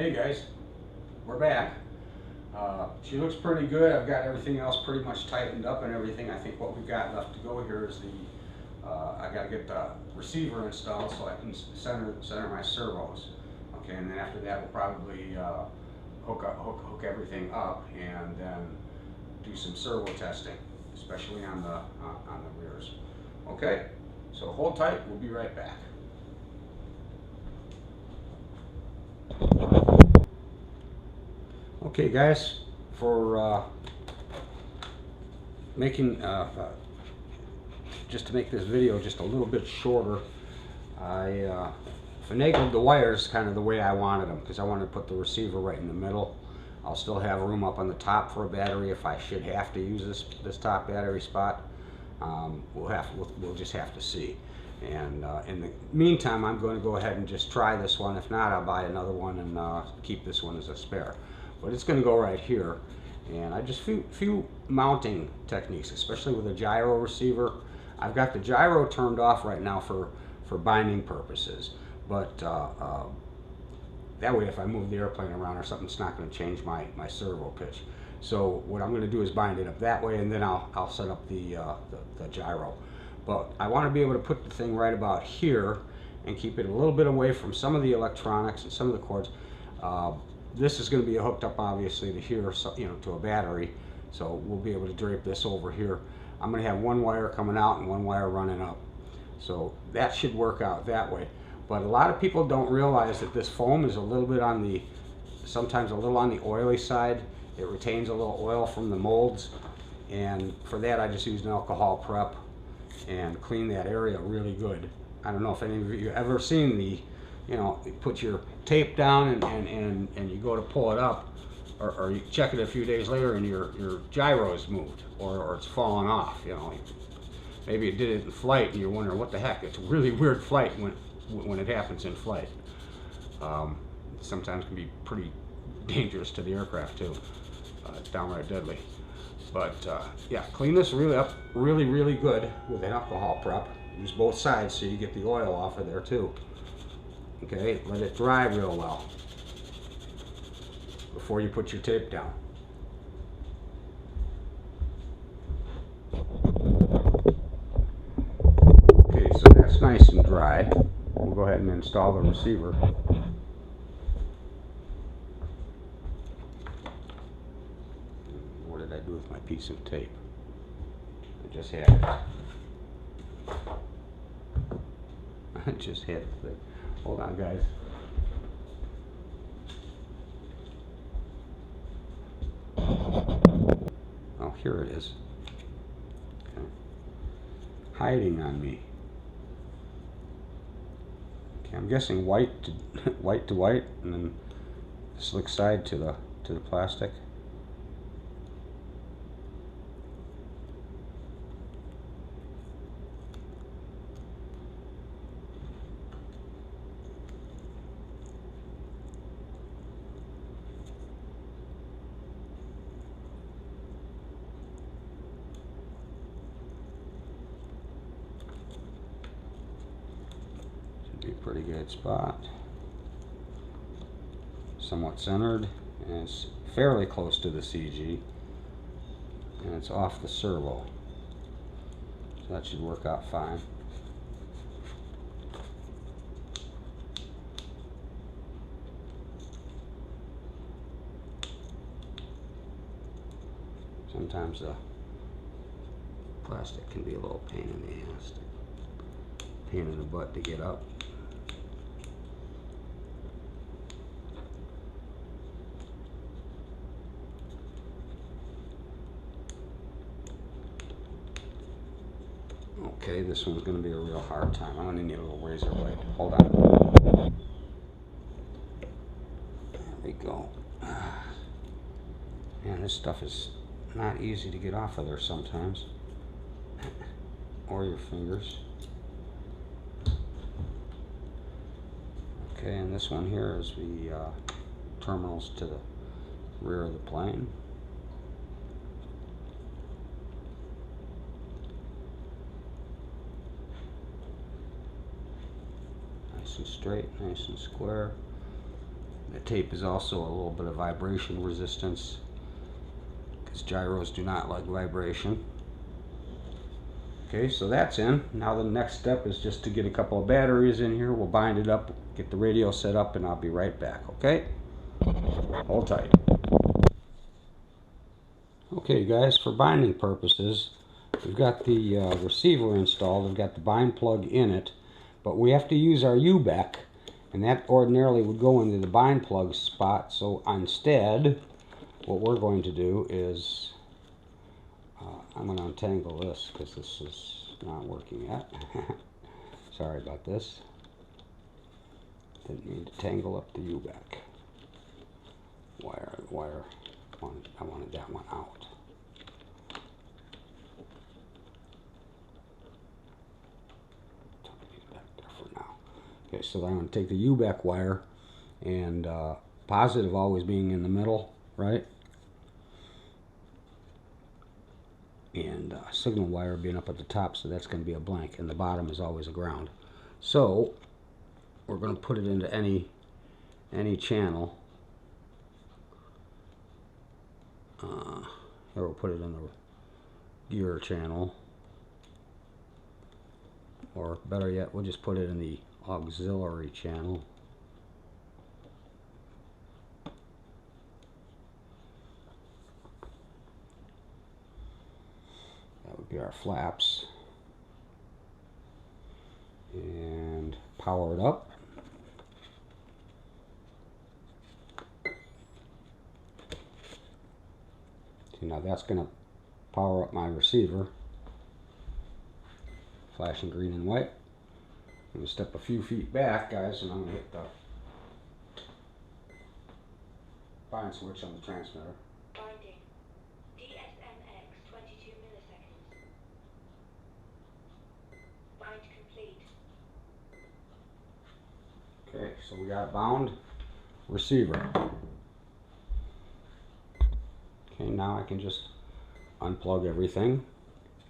Hey guys, we're back. She looks pretty good. I've got everything else pretty much tightened up and everything. I think what we've got left to go here is I got to get the receiver installed so I can center my servos. Okay, and then after that we'll probably hook everything up and then do some servo testing, especially on the rears. Okay, so hold tight. We'll be right back. Okay guys, for making just to make this video just a little bit shorter, I finagled the wires kind of the way I wanted them, because I wanted to put the receiver right in the middle. I'll still have room up on the top for a battery if I should have to use this top battery spot. We'll just have to see. And in the meantime, I'm going to go ahead and just try this one. If not, I'll buy another one and keep this one as a spare. But it's going to go right here. And I just few mounting techniques, especially with a gyro receiver. I've got the gyro turned off right now for binding purposes. But that way, if I move the airplane around or something, it's not going to change my servo pitch. So what I'm going to do is bind it up that way, and then I'll set up the gyro. But I want to be able to put the thing right about here and keep it a little bit away from some of the electronics and some of the cords. This is going to be hooked up obviously to here, so, to a battery. So we'll be able to drape this over here. I'm going to have one wire coming out and one wire running up. So that should work out that way. But a lot of people don't realize that this foam is a little bit on sometimes a little on the oily side. It retains a little oil from the molds. And for that I just used an alcohol prep and clean that area really good. I don't know if any of you ever seen you put your tape down and you go to pull it up, or you check it a few days later and your gyro is moved or it's fallen off. Maybe it did it in flight and you're wondering what the heck. It's a really weird flight when it happens in flight. Sometimes can be pretty dangerous to the aircraft too. It's downright deadly. But yeah, clean this up really good with an alcohol prep. Use both sides so you get the oil off of there too. Okay, let it dry real well before you put your tape down. Okay, so that's nice and dry. We'll go ahead and install the receiver. What did I do with my piece of tape? I just had it. I just had it. Hold on, guys. Oh, here it is. Okay. Hiding on me. Okay, I'm guessing white to white to white, and then slick side to the plastic. Be a pretty good spot. Somewhat centered, and it's fairly close to the CG, and it's off the servo, so that should work out fine. Sometimes the plastic can be a little pain in the ass, pain in the butt to get up. Okay, this one's going to be a real hard time. I'm going to need a little razor blade. Hold on. There we go. Man, this stuff is not easy to get off of there sometimes. Or your fingers. Okay, and this one here is the terminals to the rear of the plane. Nice and straight, nice and square. The tape is also a little bit of vibration resistance, because gyros do not like vibration. Okay, so that's in. Now the next step is just to get a couple of batteries in here. We'll bind it up, get the radio set up, and I'll be right back, okay? Hold tight. Okay guys, for binding purposes, we've got the receiver installed. We've got the bind plug in it, but we have to use our U-back, and that ordinarily would go into the bind plug spot. So instead, what we're going to do is, I'm going to untangle this because this is not working yet. Sorry about this. Didn't mean to tangle up the U-back wire. I wanted that one out. Back there for now. Okay, so I'm going to take the U-back wire, and positive always being in the middle, right? And signal wire being up at the top, so that's going to be a blank, and the bottom is always a ground. So we're going to put it into any channel. Or we'll put it in the gear channel, or better yet, we'll just put it in the auxiliary channel. That would be our flaps, and power it up. Now that's going to power up my receiver, flashing green and white. I'm going to step a few feet back, guys, and I'm going to hit the bind switch on the transmitter. Binding. DSMX 22 milliseconds. Bind complete. Okay, so we got a bound receiver. Okay, now I can just unplug everything,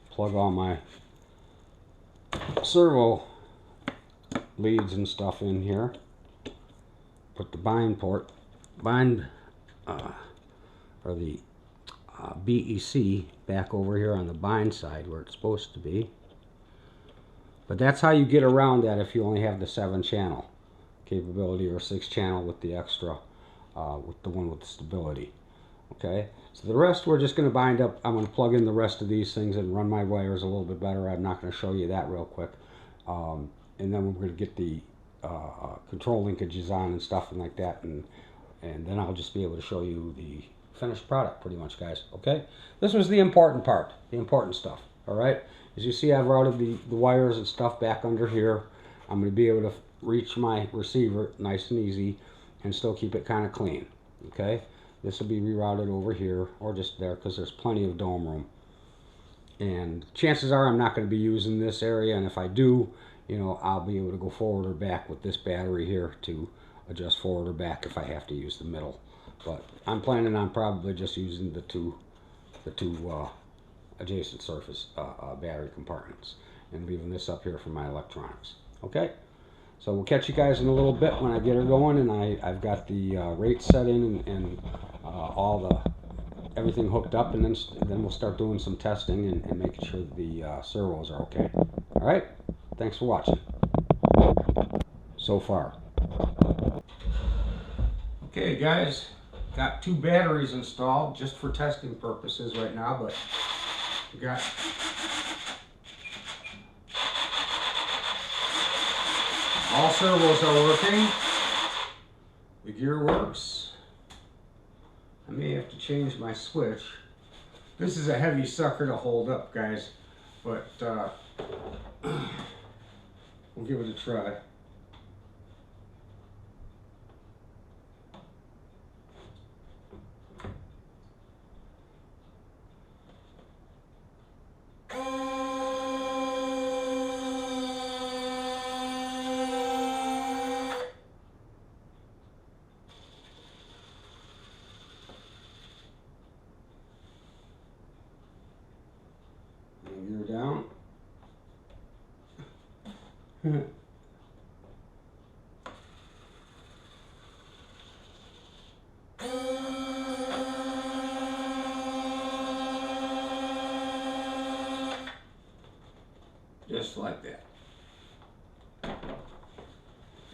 plug all my servo leads and stuff in here, put the bind port, or the BEC back over here on the bind side where it's supposed to be. But that's how you get around that if you only have the 7-channel capability, or 6-channel with the extra, with the one with the stability. Okay, so the rest we're just going to bind up. I'm going to plug in the rest of these things and run my wires a little bit better. I'm not going to show you that real quick. And then we're going to get the control linkages on and stuff and like that, and then I'll just be able to show you the finished product pretty much, guys. Okay, this was the important part, the important stuff. All right, as you see, I've routed the wires and stuff back under here. I'm going to be able to reach my receiver nice and easy and still keep it kind of clean. Okay, this will be rerouted over here or just there because there's plenty of dome room. And chances are I'm not going to be using this area, and if I do, you know, I'll be able to go forward or back with this battery here to adjust forward or back if I have to use the middle. But I'm planning on probably just using the two adjacent surface battery compartments and leaving this up here for my electronics. Okay, so we'll catch you guys in a little bit when I get her going, and I've got the rates set in and everything hooked up, and then we'll start doing some testing and making sure the servos are okay. All right, thanks for watching so far. Okay guys, got 2 batteries installed just for testing purposes right now, but we got all servos are working. The gear works. I may have to change my switch. This is a heavy sucker to hold up, guys, but we'll give it a try. Gear down.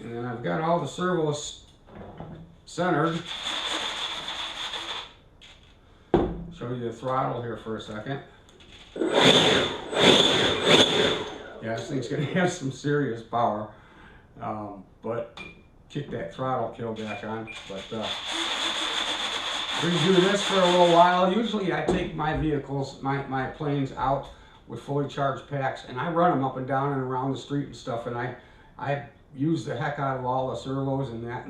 And then I've got all the servos centered. Show you the throttle here for a second. Yeah, this thing's gonna have some serious power, but kick that throttle kill back on. But we're gonna do this for a little while. Usually I take my vehicles, my planes out with fully charged packs, and I run them up and down and around the street and stuff, and I use the heck out of all the servos and that.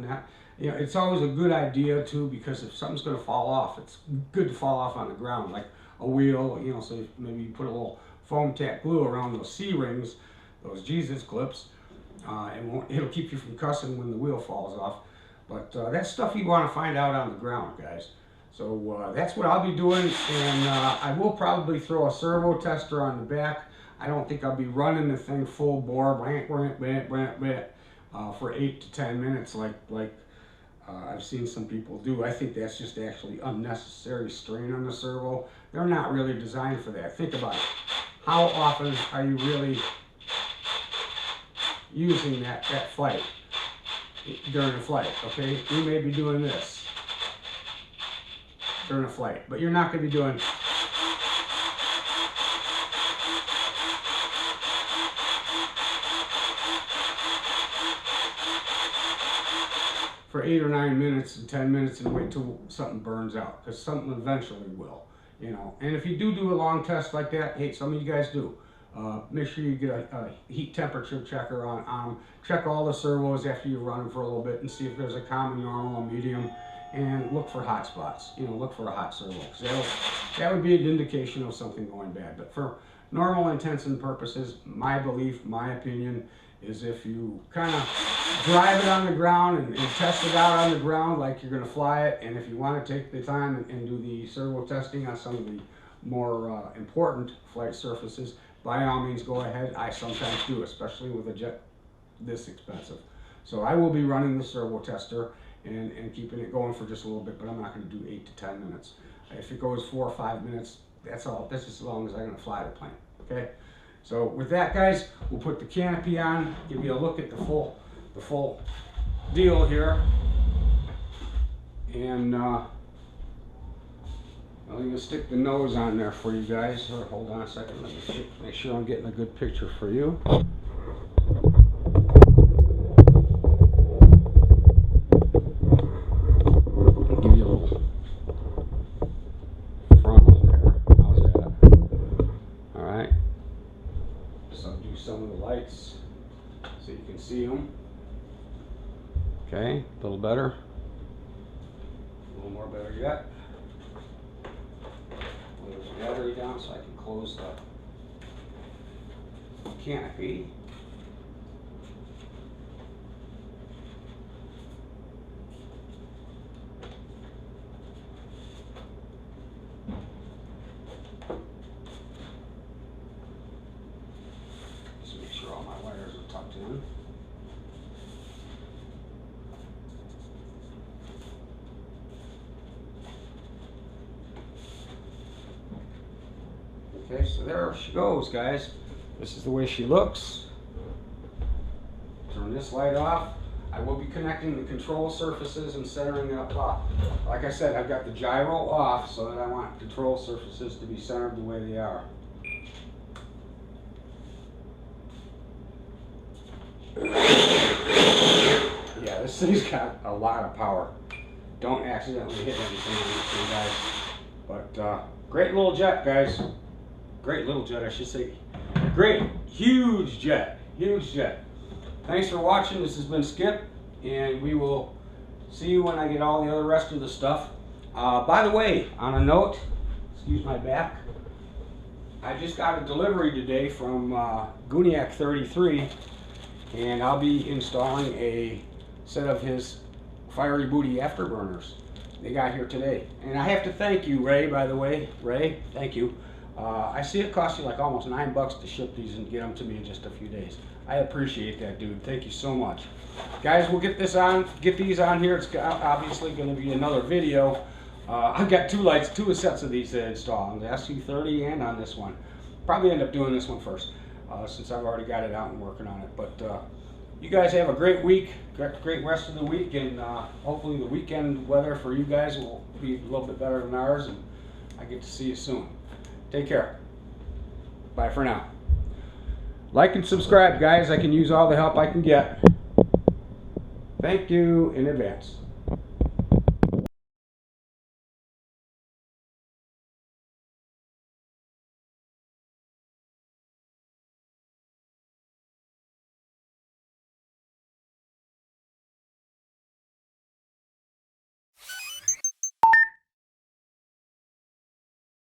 You know, it's always a good idea too, because if something's gonna fall off, it's good to fall off on the ground, like a wheel, you know, so maybe you put a little foam tack glue around those C-rings, those Jesus clips. It'll keep you from cussing when the wheel falls off. But that's stuff you want to find out on the ground, guys. So that's what I'll be doing, and I will probably throw a servo tester on the back. I don't think I'll be running the thing full bore for 8 to 10 minutes like I've seen some people do. I think that's just actually unnecessary strain on the servo. They're not really designed for that. Think about it. How often are you really using that flight during a flight? Okay, you may be doing this during a flight, but you're not going to be doing for 8 or 9 minutes and 10 minutes and wait till something burns out, because something eventually will, you know. And if you do a long test like that, hey, some of you guys do, make sure you get a heat temperature checker on them. Check all the servos after you run them for a little bit and see if there's a common, normal, a medium, and look for hot spots. You know, look for a hot servo, because that would be an indication of something going bad. But for normal intents and purposes, my belief, my opinion, is if you kind of drive it on the ground and test it out on the ground like you're going to fly it, and if you want to take the time and do the servo testing on some of the more important flight surfaces, by all means go ahead. I sometimes do, especially with a jet this expensive. So I will be running the servo tester and keeping it going for just a little bit, but I'm not going to do 8 to 10 minutes. If it goes 4 or 5 minutes, that's all. That's as long as I'm going to fly the plane. Okay. So with that, guys, we'll put the canopy on, give you a look at the full deal here, and I'm going to stick the nose on there for you guys. Hold on a second, let me make sure I'm getting a good picture for you. I'll give you a little frontal there. How's that? All right. Subdue some of the lights so you can see them. Okay, a little better. A little more better yet. Put the battery down so I can close the canopy. Just make sure all my wires are tucked in. Okay, so there she goes, guys. This is the way she looks. Turn this light off. I will be connecting the control surfaces and centering it up. Like I said, I've got the gyro off so that I want control surfaces to be centered the way they are. Yeah, this thing's got a lot of power. Don't accidentally hit anything on this thing, guys. But great little jet, guys. Great little jet, I should say. Great, huge jet, huge jet. Thanks for watching. This has been Skip, and we will see you when I get all the other rest of the stuff. By the way, on a note, excuse my back, I just got a delivery today from Guniac 33, and I'll be installing a set of his Fiery Booty afterburners. They got here today, and I have to thank you, Ray, by the way. Ray, thank you. I see it cost you like almost $9 to ship these and get them to me in just a few days. I appreciate that, dude. Thank you so much. Guys, we'll get these on here. It's obviously going to be another video. I've got two sets of these to install, on the SU30 and on this one. Probably end up doing this one first, since I've already got it out and working on it. But You guys have a great week, great rest of the week, and hopefully the weekend weather for you guys will be a little bit better than ours, and I get to see you soon. Take care. Bye for now. Like and subscribe, guys. I can use all the help I can get. Thank you in advance.